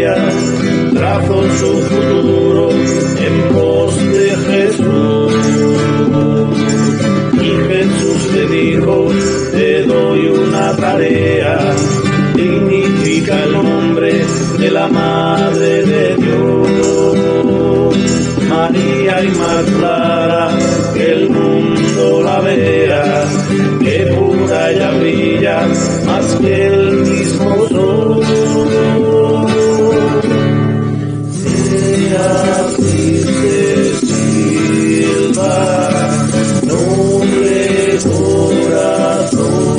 María trazó su futuro en pos de Jesús. Y Jesús le dijo, te doy una tarea, dignifica el nombre de la Madre de Dios. María Inmaculada, que el mundo la vea, que pura ella brilla más que el mismo sol. Beatriz de Silva, noble corazón,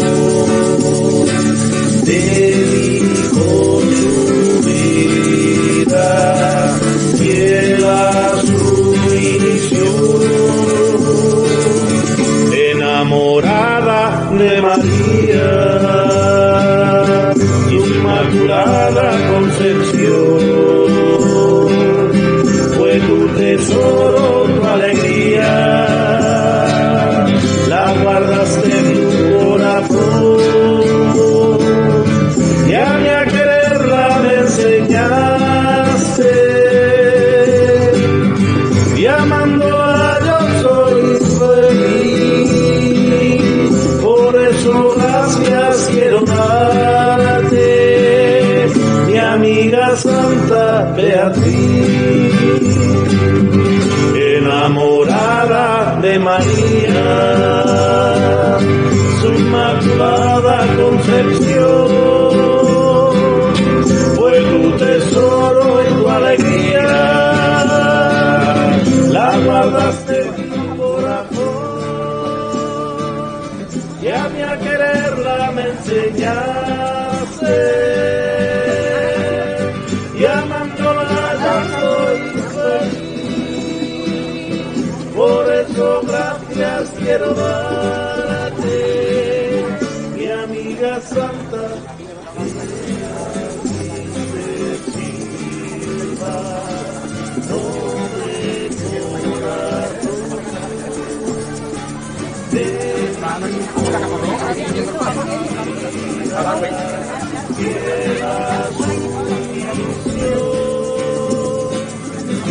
dedicó su vida fiel a su misión. Enamorada de María, Inmaculada Concepción, fue tu tesoro, tu alegría, la guardaste en tu corazón, y a mí a quererla me enseñaste, y amándola yo soy feliz, por eso gracias quiero darte, mi amiga Santa Beatriz. Enamorada de María, su Inmaculada Concepción, fue tu tesoro y tu alegría, la guardaste en tu corazón, y a mí a quererla me enseñaste, y amándola yo soy feliz. Por eso gracias quiero darte, mi amiga Santa Silva, noble corazón, de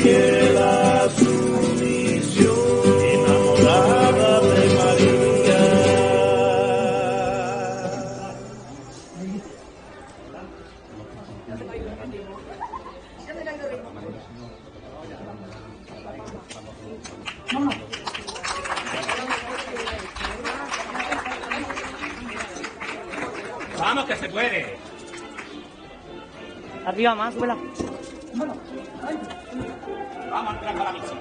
fiel a su misión, enamorada de María. Vamos, que se puede. Arriba más, vuela. Vamos a entrar a la misión.